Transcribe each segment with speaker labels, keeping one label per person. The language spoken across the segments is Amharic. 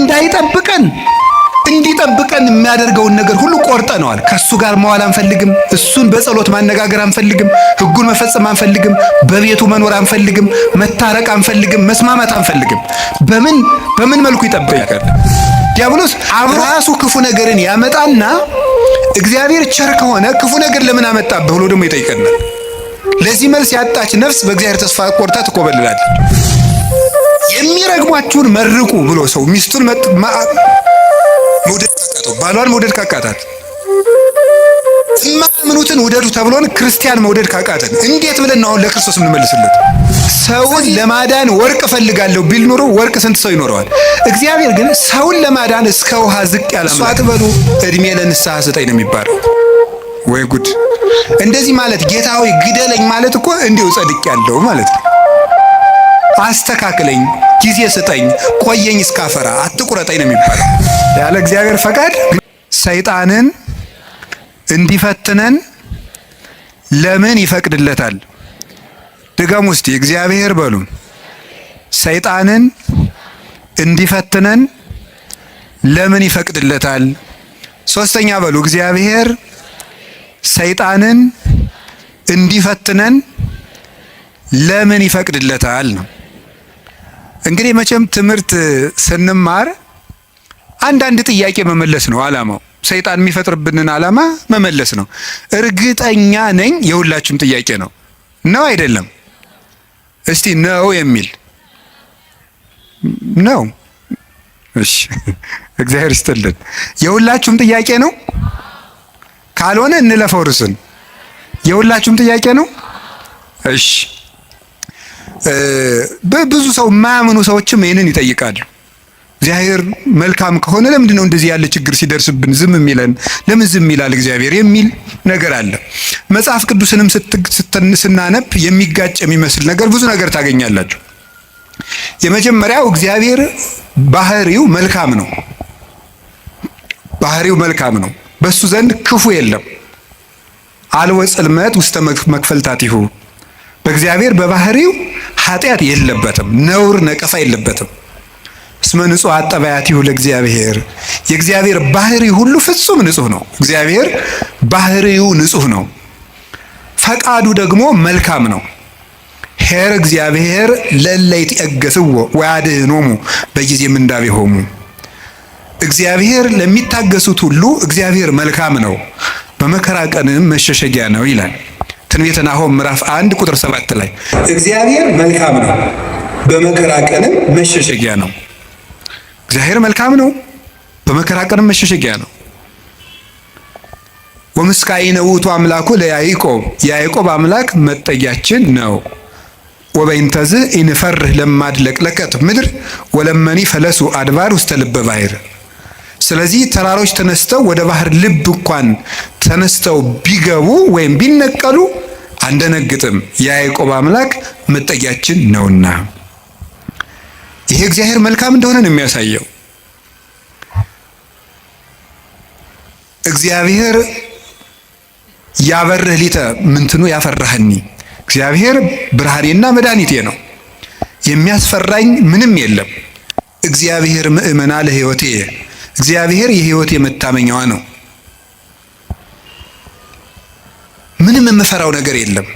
Speaker 1: እንዳይጠብቀን እንዲጠብቀን የሚያደርገውን ነገር ሁሉ ቆርጠነዋል። ከሱ ጋር መዋል አንፈልግም። እሱን በጸሎት ማነጋገር አንፈልግም። ሕጉን መፈጸም አንፈልግም። በቤቱ መኖር አንፈልግም። መታረቅ አንፈልግም። መስማማት አንፈልግም። በምን መልኩ ይጠብቃል? ዲያብሎስ ራሱ ክፉ ነገርን ያመጣና እግዚአብሔር ቸር ከሆነ ክፉ ነገር ለምን አመጣብህ ብሎ ደግሞ ይጠይቀናል። ለዚህ መልስ ያጣች ነፍስ በእግዚአብሔር ተስፋ ቆርጣ ትኮበልላለች። የሚረግሟችሁን መርቁ ብሎ ሰው ሚስቱን መውደድ ካቃተው፣ ባሏን መውደድ ካቃታት፣ የማያምኑትን ውደዱ ተብሎን ክርስቲያን መውደድ ካቃተን እንዴት ብለን ነው አሁን ለክርስቶስ የምንመልስለት? ሰውን ለማዳን ወርቅ እፈልጋለሁ ቢል ኖሮ ወርቅ ስንት ሰው ይኖረዋል? እግዚአብሔር ግን ሰውን ለማዳን እስከ ውሃ ዝቅ ያለ አትበሉ እድሜ ለንስሐ ስጠኝ ነው የሚባለው። ወይ ጉድ! እንደዚህ ማለት ጌታ ሆይ ግደለኝ ማለት እኮ እንዲሁ ጸድቅ ያለው ማለት ነው። አስተካክለኝ፣ ጊዜ ስጠኝ፣ ቆየኝ እስካፈራ፣ አትቁረጠኝ ነው የሚባለው። ያለ እግዚአብሔር ፈቃድ ሰይጣንን እንዲፈትነን ለምን ይፈቅድለታል? ድገም ውስጥ እግዚአብሔር በሉ። ሰይጣንን እንዲፈትነን ለምን ይፈቅድለታል? ሶስተኛ በሉ እግዚአብሔር ሰይጣንን እንዲፈትነን ለምን ይፈቅድለታል ነው። እንግዲህ መቼም ትምህርት ስንማር አንዳንድ ጥያቄ መመለስ ነው ዓላማው። ሰይጣን የሚፈጥርብንን ዓላማ መመለስ ነው። እርግጠኛ ነኝ የሁላችሁም ጥያቄ ነው አይደለም? እስቲ ነው የሚል ነው። እሺ እግዚአብሔር ይስጥልን። የሁላችሁም ጥያቄ ነው። ካልሆነ እንለፈው ርስን። የሁላችሁም ጥያቄ ነው። እሺ በብዙ ሰው የማያምኑ ሰዎችም ይህንን ይጠይቃሉ። እግዚአብሔር መልካም ከሆነ ለምንድን ነው እንደዚህ ያለ ችግር ሲደርስብን ዝም የሚለን? ለምን ዝም ይላል እግዚአብሔር የሚል ነገር አለ። መጽሐፍ ቅዱስንም ስናነብ የሚጋጭ የሚመስል ነገር ብዙ ነገር ታገኛላችሁ። የመጀመሪያው እግዚአብሔር ባህሪው መልካም ነው። ባህሪው መልካም ነው። በሱ ዘንድ ክፉ የለም። አልወ ጽልመት ውስተ መክፈልታቲሁ። በእግዚአብሔር በባህሪው ኃጢአት የለበትም፣ ነውር ነቀፋ የለበትም። እስመ ንጹሕ አጠባያቲሁ ለእግዚአብሔር። የእግዚአብሔር ባህሪ ሁሉ ፍጹም ንጹሕ ነው። እግዚአብሔር ባህሪው ንጹሕ ነው። ፈቃዱ ደግሞ መልካም ነው። ኄር እግዚአብሔር ለእለ ይትዔገሥዎ ወያድኅኖሙ በጊዜ ምንዳቤሆሙ። እግዚአብሔር ለሚታገሱት ሁሉ እግዚአብሔር መልካም ነው፣ በመከራ ቀንም መሸሸጊያ ነው ይላል ትንቢተ ናሆም ምዕራፍ 1 ቁጥር 7 ላይ እግዚአብሔር መልካም ነው፣ በመከራ ቀንም መሸሸጊያ ነው። እግዚአብሔር መልካም ነው፣ በመከራ ቀንም መሸሸጊያ ነው። ወምስካኢነ ውእቱ አምላኩ ለያዕቆብ፣ የያዕቆብ አምላክ መጠጊያችን ነው። ወበይንተዝ ኢንፈርህ ለማድለቅለቀት ምድር ወለመኒ ፈለሱ አድባር ውስተ ልበ ባሕር። ስለዚህ ተራሮች ተነስተው ወደ ባህር ልብ እንኳን ተነስተው ቢገቡ ወይም ቢነቀሉ አንደነግጥም፣ የያዕቆብ አምላክ መጠጊያችን ነውና። ይሄ እግዚአብሔር መልካም እንደሆነ ነው የሚያሳየው። እግዚአብሔር ያበርህ ሊተ ምንትኑ ያፈራህኒ። እግዚአብሔር ብርሃኔና መድኃኒቴ ነው፣ የሚያስፈራኝ ምንም የለም። እግዚአብሔር ምእመና ለሕይወቴ፣ እግዚአብሔር የሕይወቴ መታመኛዋ ነው። ምንም የምፈራው ነገር የለም።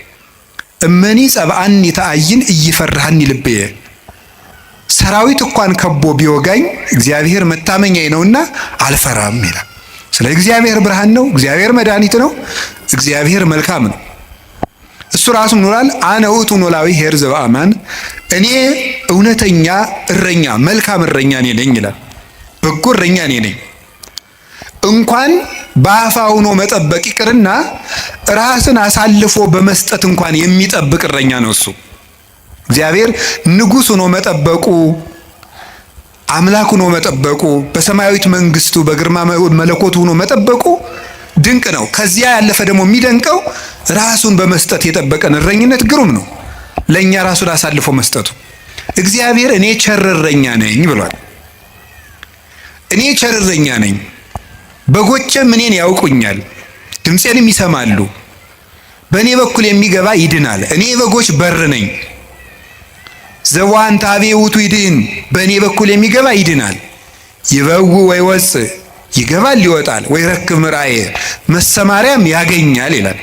Speaker 1: እመኒ ጸብአኒ ተአይን እይፈርሃኒ ልብየ። ሰራዊት እንኳን ከቦ ቢወጋኝ እግዚአብሔር መታመኛዬ ነውና አልፈራም ይላል። ስለዚህ እግዚአብሔር ብርሃን ነው፣ እግዚአብሔር መድኃኒት ነው፣ እግዚአብሔር መልካም ነው። እሱ ራሱ ኖራል። አነ ውእቱ ኖላዊ ኄር ዘበአማን፣ እኔ እውነተኛ እረኛ መልካም እረኛ እኔ ነኝ ይላል። በጎ እረኛ እኔ ነኝ። እንኳን በአፋ ሆኖ መጠበቅ ይቅርና ራስን አሳልፎ በመስጠት እንኳን የሚጠብቅ እረኛ ነው እሱ። እግዚአብሔር ንጉሥ ሆኖ መጠበቁ፣ አምላክ ሆኖ መጠበቁ፣ በሰማያዊት መንግስቱ በግርማ መለኮቱ ሆኖ መጠበቁ ድንቅ ነው። ከዚያ ያለፈ ደግሞ የሚደንቀው ራሱን በመስጠት የጠበቀን እረኝነት ግሩም ነው። ለእኛ ራሱን አሳልፎ መስጠቱ። እግዚአብሔር እኔ ቸር እረኛ ነኝ ብሏል። እኔ ቸር እረኛ ነኝ፣ በጎቼም እኔን ያውቁኛል፣ ድምፄንም ይሰማሉ። በእኔ በኩል የሚገባ ይድናል። እኔ በጎች በር ነኝ። ዘዋንታቤ ውእቱ ይድን፣ በእኔ በኩል የሚገባ ይድናል። ይበው ወይ ወፅ ይገባል ይወጣል፣ ወይ ረክብ ምርአየ መሰማሪያም ያገኛል ይላል።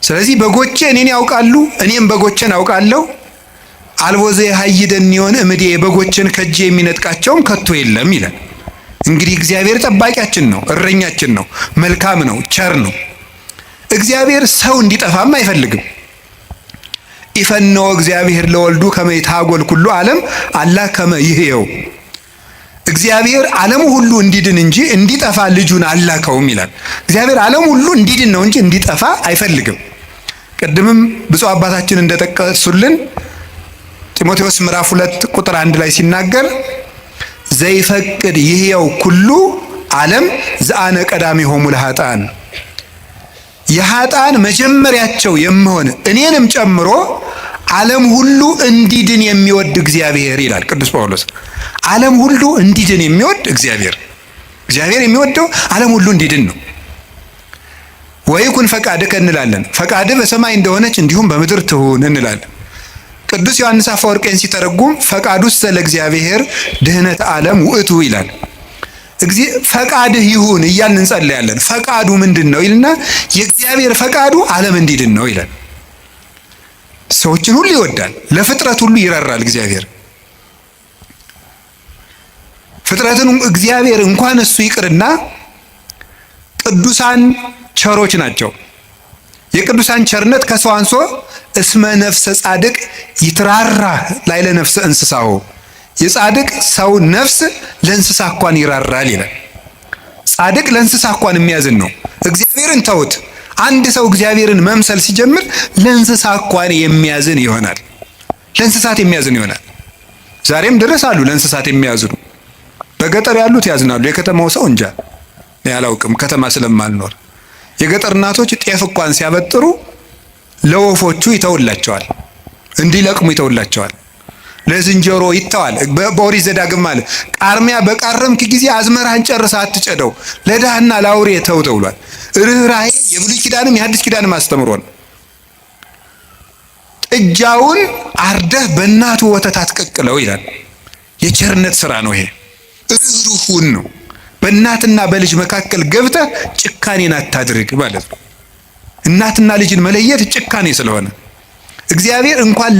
Speaker 1: ስለዚህ በጎቼ እኔን ያውቃሉ፣ እኔም በጎቼን አውቃለሁ። አልቦ ዘየሐይደኒዮን እምዴ በጎቼን ከእጄ የሚነጥቃቸውም ከቶ የለም ይላል። እንግዲህ እግዚአብሔር ጠባቂያችን ነው፣ እረኛችን ነው፣ መልካም ነው፣ ቸር ነው። እግዚአብሔር ሰው እንዲጠፋም አይፈልግም። ኢፈነወ እግዚአብሔር ለወልዱ ከመ ይትሐጐል ኩሉ ዓለም አላ ከመ ይሕየው። እግዚአብሔር ዓለሙ ሁሉ እንዲድን እንጂ እንዲጠፋ ልጁን አላከውም ይላል። እግዚአብሔር ዓለሙ ሁሉ እንዲድን ነው እንጂ እንዲጠፋ አይፈልግም። ቅድምም ብፁዕ አባታችን እንደጠቀሱልን ጢሞቴዎስ ምዕራፍ 2 ቁጥር 1 ላይ ሲናገር ዘይፈቅድ ይሕየው ኩሉ ዓለም ዘአነ ቀዳሚሆሙ ለኃጥአን፣ የኃጥአን መጀመሪያቸው የምሆን እኔንም ጨምሮ ዓለም ሁሉ እንዲድን የሚወድ እግዚአብሔር ይላል ቅዱስ ጳውሎስ። ዓለም ሁሉ እንዲድን የሚወድ እግዚአብሔር የሚወደው ዓለም ሁሉ እንዲድን ነው። ወይኩን ፈቃድከ እንላለን። ፈቃድህ በሰማይ እንደሆነች እንዲሁም በምድር ትሁን እንላለን። ቅዱስ ዮሐንስ አፈወርቄን ሲተረጉም ፈቃዱሰ ለእግዚአብሔር ድኅነተ ዓለም ውእቱ ይላል። ፈቃድህ ይሁን እያልን እንጸልያለን። ፈቃዱ ምንድን ነው ይልና የእግዚአብሔር ፈቃዱ ዓለም እንዲድን ነው ይላል። ሰዎችን ሁሉ ይወዳል፣ ለፍጥረት ሁሉ ይራራል። እግዚአብሔር ፍጥረትን እግዚአብሔር እንኳን እሱ ይቅርና ቅዱሳን ቸሮች ናቸው። የቅዱሳን ቸርነት ከሰው አንሶ እስመ ነፍሰ ጻድቅ ይትራራ ላዕለ ነፍሰ እንስሳው፣ የጻድቅ ሰው ነፍስ ለእንስሳ እንኳን ይራራል ይላል። ጻድቅ ለእንስሳ እንኳን የሚያዝን ነው። እግዚአብሔርን ተውት። አንድ ሰው እግዚአብሔርን መምሰል ሲጀምር ለእንስሳ እንኳን የሚያዝን ይሆናል። ለእንስሳት የሚያዝን ይሆናል። ዛሬም ድረስ አሉ ለእንስሳት የሚያዝኑ። በገጠር ያሉት ያዝናሉ። የከተማው ሰው እንጃ ያላውቅም፣ ከተማ ስለማልኖር። የገጠር እናቶች ጤፍ እንኳን ሲያበጥሩ ለወፎቹ ይተውላቸዋል፣ እንዲለቅሙ ይተውላቸዋል። ለዝንጀሮ ይተዋል። በኦሪት ዘዳግም ማለት ቃርሚያ በቃረምክ ጊዜ አዝመራህን ጨርሰህ አትጨደው፣ ለድሃና ለአውሬ ተው ተብሏል። ርኅራኄ የብሉይ ኪዳንም የሐዲስ ኪዳንም አስተምሮ ነው። ጥጃውን አርደህ በእናቱ ወተት አትቀቅለው ይላል። የቸርነት ስራ ነው ይሄ። ርኅሩህን ነው። በእናትና በልጅ መካከል ገብተህ ጭካኔን አታድርግ ማለት ነው። እናትና ልጅን መለየት ጭካኔ ስለሆነ እግዚአብሔር እንኳን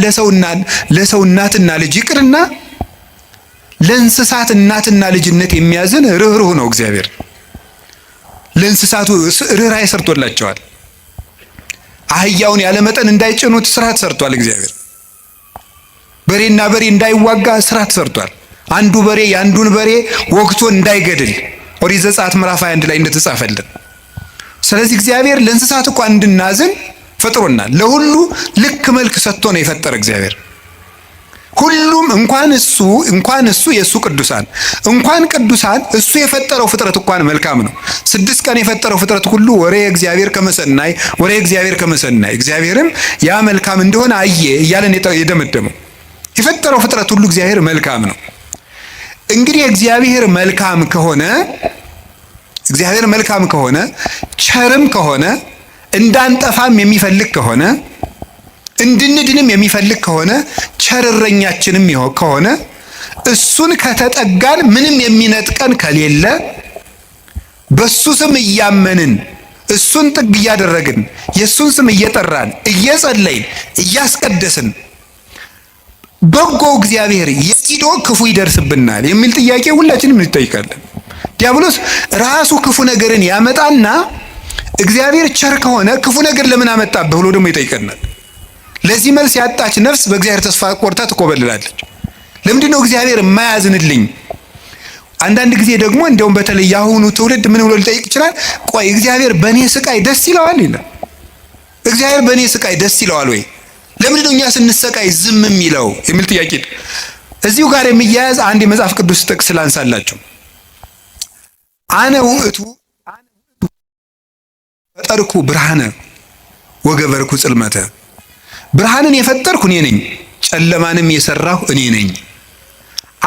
Speaker 1: ለሰው እናትና ልጅ ይቅርና ለእንስሳት እናትና ልጅነት የሚያዝን ርኅሩህ ነው እግዚአብሔር። ለእንስሳቱ ርኅራኄ ሰርቶላቸዋል። አህያውን ያለመጠን እንዳይጭኑት ስርዓት ሰርቷል እግዚአብሔር። በሬና በሬ እንዳይዋጋ ስርዓት ሰርቷል። አንዱ በሬ የአንዱን በሬ ወግቶ እንዳይገድል ኦሪት ዘጸአት ምዕራፍ 21 ላይ እንደተጻፈልን። ስለዚህ እግዚአብሔር ለእንስሳት እንኳን እንድናዝን ፈጥሮናል። ለሁሉ ልክ መልክ ሰጥቶ ነው የፈጠረ እግዚአብሔር። ሁሉም እንኳን እሱ የእሱ ቅዱሳን እሱ የፈጠረው ፍጥረት እንኳን መልካም ነው። 6 ቀን የፈጠረው ፍጥረት ሁሉ ወሬ እግዚአብሔር ከመሰናይ እግዚአብሔርም ያ መልካም እንደሆነ አየ እያለን የደመደመው የፈጠረው ፍጥረት ሁሉ እግዚአብሔር መልካም ነው። እንግዲህ እግዚአብሔር መልካም ከሆነ ቸርም ከሆነ እንዳንጠፋም የሚፈልግ ከሆነ እንድንድንም የሚፈልግ ከሆነ ቸር እረኛችንም ከሆነ እሱን ከተጠጋን ምንም የሚነጥቀን ከሌለ በሱ ስም እያመንን እሱን ጥግ እያደረግን የሱን ስም እየጠራን እየጸለይን እያስቀደስን በጎ እግዚአብሔር የቂዶ ክፉ ይደርስብናል የሚል ጥያቄ ሁላችንም እንጠይቃለን። ዲያብሎስ ራሱ ክፉ ነገርን ያመጣና እግዚአብሔር ቸር ከሆነ ክፉ ነገር ለምን አመጣብህ ብሎ ደግሞ ይጠይቀናል። ለዚህ መልስ ያጣች ነፍስ በእግዚአብሔር ተስፋ ቆርጣ ትኮበልላለች። ለምንድን ነው እግዚአብሔር የማያዝንልኝ? አንዳንድ ጊዜ ደግሞ እንደውም በተለይ ያሁኑ ትውልድ ምን ብሎ ሊጠይቅ ይችላል? ቆይ እግዚአብሔር በእኔ ስቃይ ደስ ይለዋል ይላል። እግዚአብሔር በእኔ ስቃይ ደስ ይለዋል ወይ? ለምንድን ነው እኛ ስንሰቃይ ዝም የሚለው የሚል ጥያቄ። እዚሁ ጋር የሚያያዝ አንድ የመጽሐፍ ቅዱስ ጥቅስ ላንሳላችሁ። አነ ውእቱ ፈጠርኩ ብርሃነ ወገበርኩ ጽልመተ፣ ብርሃንን የፈጠርኩ እኔ ነኝ፣ ጨለማንም የሰራሁ እኔ ነኝ።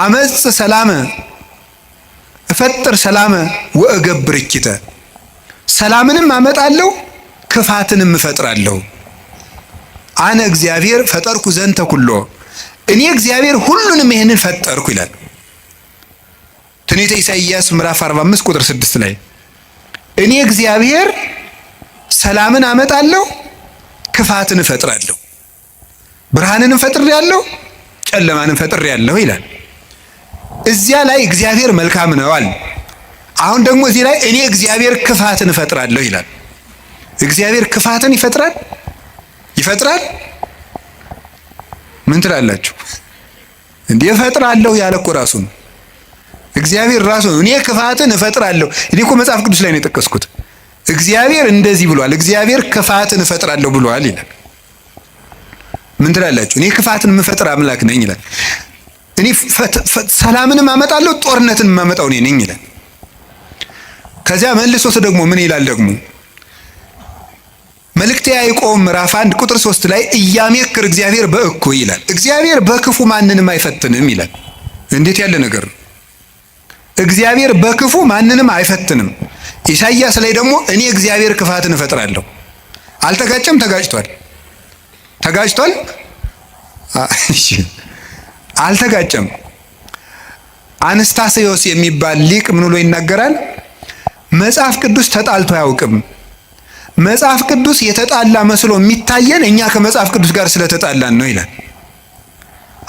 Speaker 1: አመጽ ሰላመ እፈጥር ሰላመ ወእገብር እኪተ፣ ሰላምንም አመጣለሁ ክፋትንም እፈጥራለሁ። አነ እግዚአብሔር ፈጠርኩ ዘንተ ኩሎ፣ እኔ እግዚአብሔር ሁሉንም ይሄንን ፈጠርኩ ይላል። ትንቢተ ኢሳይያስ ምዕራፍ 45 ቁጥር 6 ላይ እኔ እግዚአብሔር ሰላምን አመጣለሁ፣ ክፋትን እፈጥራለሁ፣ ብርሃንን እፈጥራለሁ፣ ጨለማንን እፈጥራለሁ ይላል። እዚያ ላይ እግዚአብሔር መልካም ነው አለ። አሁን ደግሞ እዚህ ላይ እኔ እግዚአብሔር ክፋትን እፈጥራለሁ ይላል። እግዚአብሔር ክፋትን ይፈጥራል? ምን ትላላችሁ? እንዴ እፈጥራለሁ ያለ እኮ ራሱ ነው። እግዚአብሔር ራሱ ነው እኔ ክፋትን እፈጥራለሁ። እኔ እኮ መጽሐፍ ቅዱስ ላይ ነው የጠቀስኩት። እግዚአብሔር እንደዚህ ብሏል፣ እግዚአብሔር ክፋትን እፈጥራለሁ ብሏል ይላል። ምን ትላላችሁ? እኔ ክፋትን የምፈጥር አምላክ ነኝ ይላል። እኔ ሰላምንም አመጣለሁ፣ ጦርነትን የማመጣው እኔ ነኝ ይላል። ከዚያ መልሶት ደግሞ ምን ይላል? ደግሞ መልእክተ ያዕቆብ ምዕራፍ 1 ቁጥር 3 ላይ ኢያሜክር እግዚአብሔር በእኩይ ይላል። እግዚአብሔር በክፉ ማንንም አይፈትንም ይላል። እንዴት ያለ ነገር ነው! እግዚአብሔር በክፉ ማንንም አይፈትንም። ኢሳይያስ ላይ ደግሞ እኔ እግዚአብሔር ክፋትን እፈጥራለሁ። አልተጋጨም? ተጋጭቷል? አልተጋጨም። አንስታሴዎስ የሚባል ሊቅ ምን ብሎ ይናገራል? መጽሐፍ ቅዱስ ተጣልቶ አያውቅም። መጽሐፍ ቅዱስ የተጣላ መስሎ የሚታየን እኛ ከመጽሐፍ ቅዱስ ጋር ስለተጣላን ነው ይላል።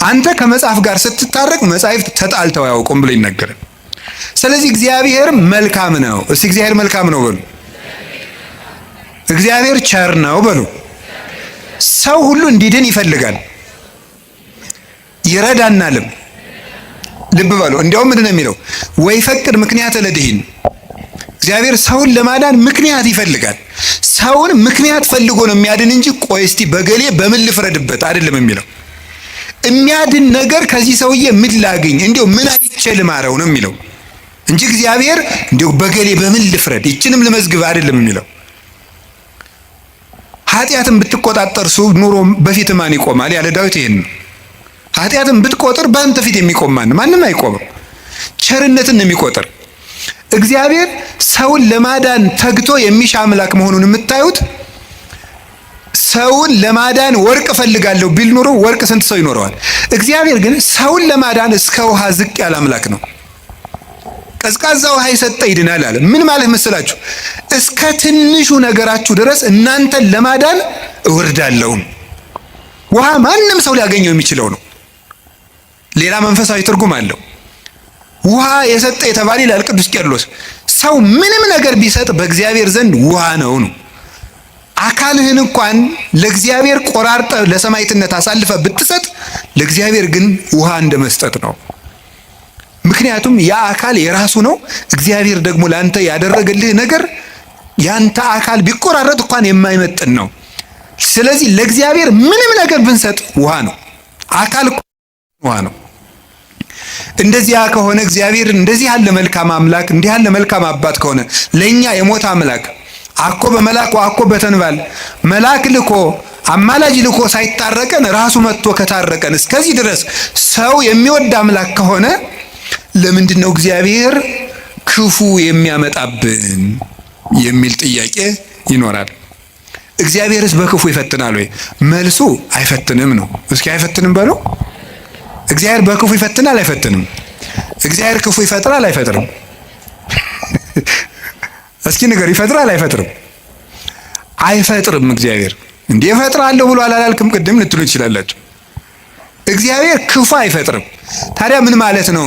Speaker 1: አንተ ከመጽሐፍ ጋር ስትታረቅ መጻሕፍት ተጣልተው አያውቁም ብሎ ይናገራል። ስለዚህ እግዚአብሔር መልካም ነው። እስቲ እግዚአብሔር መልካም ነው በሉ። እግዚአብሔር ቸር ነው በሉ። ሰው ሁሉ እንዲድን ይፈልጋል፣ ይረዳናልም። ልብ በሉ። እንዲያውም ምንድን ነው የሚለው? ወይ ፈቅድ ምክንያት ለድኂን። እግዚአብሔር ሰውን ለማዳን ምክንያት ይፈልጋል። ሰውን ምክንያት ፈልጎ ነው የሚያድን እንጂ ቆይ እስቲ በገሌ በምን ልፍረድበት አይደለም የሚለው። የሚያድን ነገር ከዚህ ሰውዬ ምን ላግኝ፣ እንዲያው ምን አይቼ ልማረው ነው የሚለው እንጂ እግዚአብሔር እንዲያው በገሌ በምን ልፍረድ ይችንም ልመዝግብ አይደለም የሚለው። ኃጢአትን ብትቆጣጠር ኑሮ በፊት ማን ይቆማል ያለ ዳዊት ይሄን ነው። ኃጢአትን ብትቆጥር በአንተ ፊት የሚቆም ማንም አይቆምም። ቸርነትን ነው የሚቆጥር። እግዚአብሔር ሰውን ለማዳን ተግቶ የሚሻ አምላክ መሆኑን የምታዩት ሰውን ለማዳን ወርቅ እፈልጋለሁ ቢል ኑሮ ወርቅ ስንት ሰው ይኖረዋል? እግዚአብሔር ግን ሰውን ለማዳን እስከ ውሃ ዝቅ ያለ አምላክ ነው። ቀዝቃዛ ውሃ የሰጠ ይድናል አለ። ምን ማለት መስላችሁ? እስከ ትንሹ ነገራችሁ ድረስ እናንተን ለማዳን እወርዳለሁ። ውሃ ማንም ሰው ሊያገኘው የሚችለው ነው። ሌላ መንፈሳዊ ትርጉም አለው። ውሃ የሰጠ የተባለ ይላል ቅዱስ ቄርሎስ፣ ሰው ምንም ነገር ቢሰጥ በእግዚአብሔር ዘንድ ውሃ ነው። አካልህን እንኳን ለእግዚአብሔር ቆራርጠ ለሰማዕትነት አሳልፈ ብትሰጥ ለእግዚአብሔር ግን ውሃ እንደ መስጠት ነው። ምክንያቱም ያ አካል የራሱ ነው። እግዚአብሔር ደግሞ ላንተ ያደረገልህ ነገር ያንተ አካል ቢቆራረጥ እንኳን የማይመጥን ነው። ስለዚህ ለእግዚአብሔር ምንም ነገር ብንሰጥ ውሃ ነው። አካል ውሃ ነው። እንደዚያ ከሆነ እግዚአብሔር እንደዚህ ያለ መልካም አምላክ እንዲህ ያለ መልካም አባት ከሆነ ለኛ የሞት አምላክ አኮ በመላክ አኮ በተንባል መላክ ልኮ አማላጅ ልኮ ሳይታረቀን ራሱ መጥቶ ከታረቀን እስከዚህ ድረስ ሰው የሚወድ አምላክ ከሆነ ለምንድን ነው እግዚአብሔር ክፉ የሚያመጣብን የሚል ጥያቄ ይኖራል። እግዚአብሔርስ በክፉ ይፈትናል ወይ? መልሱ አይፈትንም ነው። እስኪ አይፈትንም በሉ። እግዚአብሔር በክፉ ይፈትናል አይፈትንም? እግዚአብሔር ክፉ ይፈጥራል አይፈጥርም? እስኪ ንገር፣ ይፈጥራል አይፈጥርም? አይፈጥርም። እግዚአብሔር እንዴ እፈጥራለሁ ብሎ አላልክም ቅድም ልትሉ ትችላላችሁ። እግዚአብሔር ክፉ አይፈጥርም። ታዲያ ምን ማለት ነው?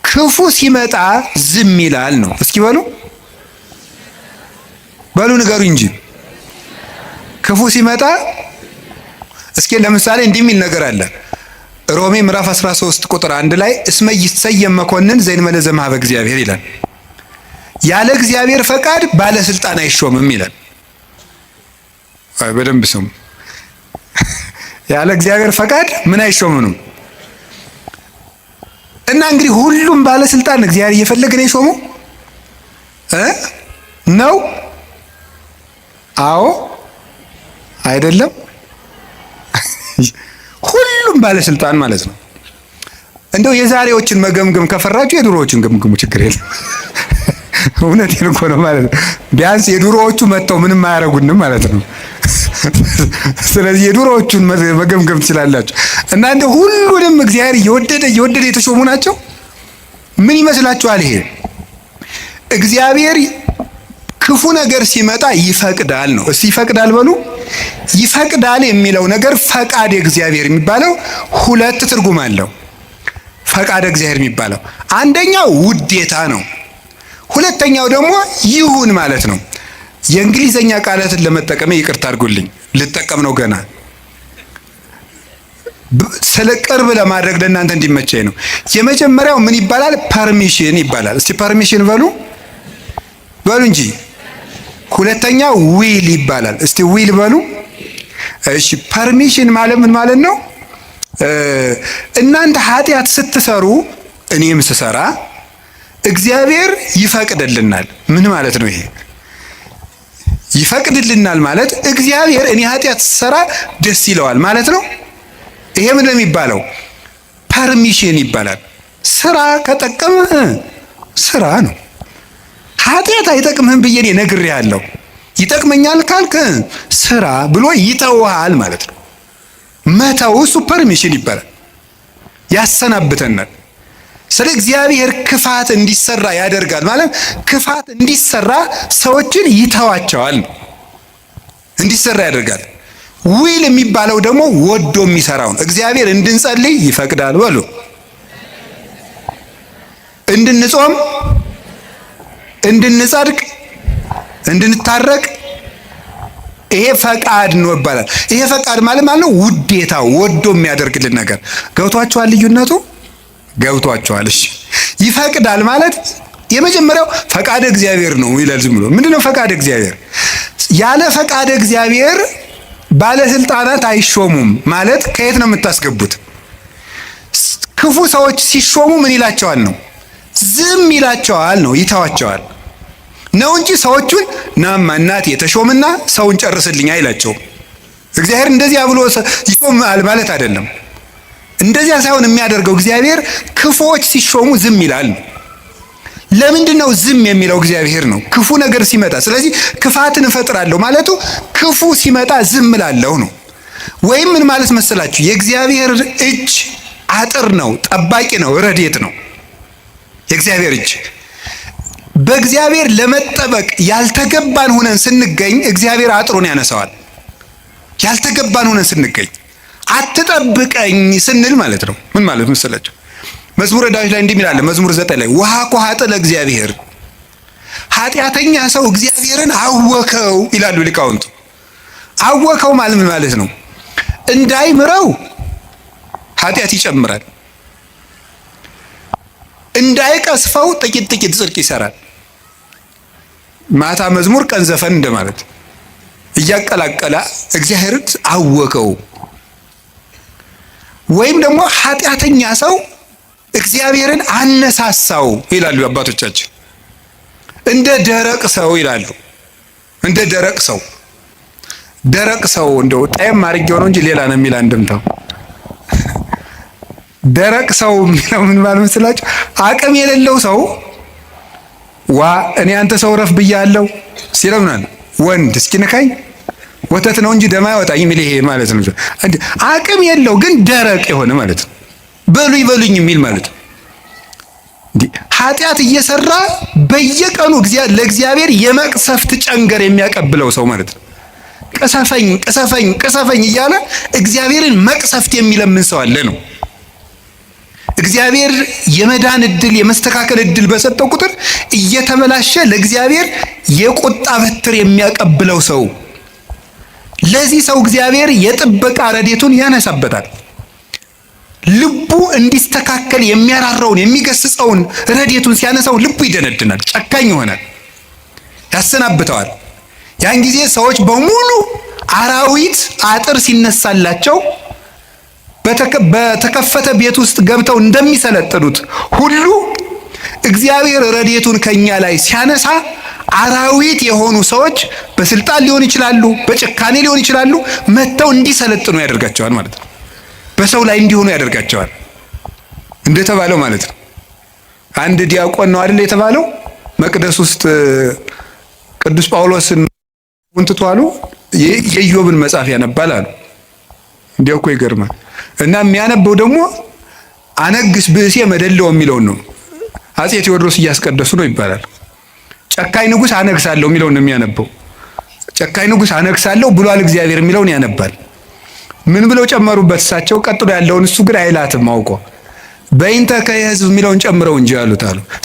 Speaker 1: ክፉ ሲመጣ ዝም ይላል ነው። እስኪ በሉ ንገሩ እንጂ ክፉ ሲመጣ እስኪ ለምሳሌ እንዲህ የሚል ነገር አለ። ሮሜ ምዕራፍ 13 ቁጥር 1 ላይ እስመ ይሰየም መኮንን ዘእንበለ ዘእምኀበ እግዚአብሔር ይላል። ያለ እግዚአብሔር ፈቃድ ባለስልጣን አይሾምም ይላል። በደንብ ስሙ። ያለ እግዚአብሔር ፈቃድ ምን አይሾምም? እና እንግዲህ ሁሉም ባለስልጣን እግዚአብሔር እየፈለገ ነው የሾመው ነው? አዎ አይደለም? ሁሉም ባለስልጣን ማለት ነው። እንደው የዛሬዎችን መገምገም ከፈራችሁ የድሮዎችን ገምግሙ፣ ችግር የለም። እውነቴን እኮ ነው ማለት ነው። ቢያንስ የድሮዎቹ መጥተው ምንም አያረጉንም ማለት ነው። ስለዚህ የድሮዎቹን መገምገም ትችላላችሁ። እና እንደው ሁሉንም እግዚአብሔር እየወደደ የተሾሙ ናቸው ምን ይመስላችኋል? ይሄ እግዚአብሔር ክፉ ነገር ሲመጣ ይፈቅዳል ነው። እስቲ ይፈቅዳል በሉ። ይፈቅዳል የሚለው ነገር ፈቃድ እግዚአብሔር የሚባለው ሁለት ትርጉም አለው። ፈቃድ እግዚአብሔር የሚባለው አንደኛው ውዴታ ነው። ሁለተኛው ደግሞ ይሁን ማለት ነው። የእንግሊዘኛ ቃላትን ለመጠቀም ይቅርታ አድርጉልኝ፣ ልጠቀም ነው ገና ስለ ቅርብ ለማድረግ ለእናንተ እንዲመቸኝ ነው። የመጀመሪያው ምን ይባላል? ፐርሚሽን ይባላል። እስቲ ፐርሚሽን በሉ እንጂ። ሁለተኛው ዊል ይባላል። እስቲ ዊል በሉ። እሺ ፐርሚሽን ማለት ምን ማለት ነው? እናንተ ኃጢአት ስትሰሩ እኔም ስሰራ እግዚአብሔር ይፈቅድልናል። ምን ማለት ነው ይሄ? ይፈቅድልናል ማለት እግዚአብሔር እኔ ኃጢአት ስሰራ ደስ ይለዋል ማለት ነው። ይሄ ምን የሚባለው? ፐርሚሽን ይባላል። ስራ ከጠቀመህ ስራ ነው። ኃጢአት አይጠቅምህም ብዬ እኔ ነግሬሃለሁ፣ ይጠቅመኛል ካልክ ስራ ብሎ ይተውሃል ማለት ነው። መተው እሱ ፐርሚሽን ይባላል። ያሰናብተናል። ስለ እግዚአብሔር ክፋት እንዲሰራ ያደርጋል ማለት ክፋት እንዲሰራ ሰዎችን ይተዋቸዋል፣ እንዲሰራ ያደርጋል። ዊል የሚባለው ደግሞ ወዶ የሚሰራው ነው። እግዚአብሔር እንድንጸልይ ይፈቅዳል በሉ፣ እንድንጾም፣ እንድንጸድቅ፣ እንድንታረቅ ይሄ ፈቃድ ነው ይባላል። ይሄ ፈቃድ ማለት ነው ውዴታ፣ ወዶ የሚያደርግልን ነገር። ገብቷችኋል? ልዩነቱ ገብቷችኋል? እሺ ይፈቅዳል ማለት የመጀመሪያው ፈቃድ እግዚአብሔር ነው ይላል። ዝም ብሎ ምንድነው ፈቃድ እግዚአብሔር? ያለ ፈቃድ እግዚአብሔር ባለስልጣናት አይሾሙም ማለት ከየት ነው የምታስገቡት? ክፉ ሰዎች ሲሾሙ ምን ይላቸዋል ነው? ዝም ይላቸዋል ነው፣ ይተዋቸዋል ነው እንጂ ሰዎቹን ናማ እናቴ የተሾምና ሰውን ጨርስልኝ አይላቸውም። እግዚአብሔር እንደዚያ ብሎ ይሾማል ማለት አይደለም። እንደዚያ ሳይሆን የሚያደርገው እግዚአብሔር ክፉዎች ሲሾሙ ዝም ይላል። ለምንድን ነው ዝም የሚለው? እግዚአብሔር ነው ክፉ ነገር ሲመጣ። ስለዚህ ክፋትን እፈጥራለሁ ማለቱ ክፉ ሲመጣ ዝም እላለሁ ነው። ወይም ምን ማለት መሰላችሁ? የእግዚአብሔር እጅ አጥር ነው፣ ጠባቂ ነው፣ ረድኤት ነው። የእግዚአብሔር እጅ በእግዚአብሔር ለመጠበቅ ያልተገባን ሆነን ስንገኝ እግዚአብሔር አጥሩን ያነሳዋል። ያልተገባን ሆነን ስንገኝ አትጠብቀኝ ስንል ማለት ነው። ምን ማለት መሰላችሁ? መዝሙረ ዳዊት ላይ እንዲህ ይላል፣ መዝሙር 9 ላይ ውሃ ኮሃጥ ለእግዚአብሔር፣ ኃጢአተኛ ሰው እግዚአብሔርን አወከው ይላሉ ሊቃውንቱ። አወከው ማለት ምን ማለት ነው? እንዳይምረው ኃጢአት ይጨምራል፣ እንዳይቀስፈው ጥቂት ጥቂት ጽድቅ ይሰራል። ማታ መዝሙር ቀን ዘፈን እንደማለት እያቀላቀለ እግዚአብሔርን አወከው። ወይም ደግሞ ኃጢአተኛ ሰው እግዚአብሔርን አነሳሳው ይላሉ አባቶቻችን። እንደ ደረቅ ሰው ይላሉ። እንደ ደረቅ ሰው፣ ደረቅ ሰው እንደው ጣይም አድርጌው ነው እንጂ ሌላ ነው የሚል አንድምታው። ደረቅ ሰው የሚለው ምን ማለት መስላችሁ? አቅም የሌለው ሰው እኔ አንተ ሰው ረፍ ብያለሁ ሲለምናል ወንድ እስኪነካኝ ወተት ነው እንጂ ደም አይወጣኝ የሚል ይሄ ማለት ነው። አቅም የለው ግን ደረቅ የሆነ ማለት ነው። በሉኝ የሚል ማለት ነው። ኃጢአት እየሰራ በየቀኑ ለእግዚአብሔር የመቅሰፍት ጨንገር የሚያቀብለው ሰው ማለት ነው። ቅሰፈኝ እያለ እግዚአብሔርን መቅሰፍት የሚለምን ሰው አለ ነው። እግዚአብሔር የመዳን እድል የመስተካከል እድል በሰጠው ቁጥር እየተበላሸ ለእግዚአብሔር የቁጣ በትር የሚያቀብለው ሰው፣ ለዚህ ሰው እግዚአብሔር የጥበቃ ረድኤቱን ያነሳበታል። ልቡ እንዲስተካከል የሚያራራውን የሚገስጸውን ረድኤቱን ሲያነሳው ልቡ ይደነድናል፣ ጨካኝ ይሆናል፣ ያሰናብተዋል። ያን ጊዜ ሰዎች በሙሉ አራዊት አጥር ሲነሳላቸው በተከፈተ ቤት ውስጥ ገብተው እንደሚሰለጥኑት ሁሉ እግዚአብሔር ረድኤቱን ከኛ ላይ ሲያነሳ አራዊት የሆኑ ሰዎች በስልጣን ሊሆን ይችላሉ፣ በጭካኔ ሊሆን ይችላሉ፣ መጥተው እንዲሰለጥኑ ያደርጋቸዋል ማለት ነው። በሰው ላይ እንዲሆኑ ያደርጋቸዋል እንደተባለው ማለት ነው። አንድ ዲያቆን ነው አይደል የተባለው መቅደስ ውስጥ ቅዱስ ጳውሎስን ወንትቷሉ የኢዮብን መጽሐፍ ያነባል አሉ። እንዲያው እኮ ይገርማል። እና የሚያነበው ደግሞ አነግስ ብእሴ መደለው የሚለውን ነው። አጼ ቴዎድሮስ እያስቀደሱ ነው ይባላል። ጨካኝ ንጉሥ አነግሳለሁ የሚለውን ነው የሚያነበው። ጨካኝ ንጉሥ አነግሳለሁ ብሏል እግዚአብሔር የሚለውን ያነባል። ምን ብለው ጨመሩበት እሳቸው? ቀጥሎ ያለውን እሱ ግን አይላትም አውቆ በይንተ ከሕዝብ የሚለውን ጨምረው እንጂ ያሉት አሉ።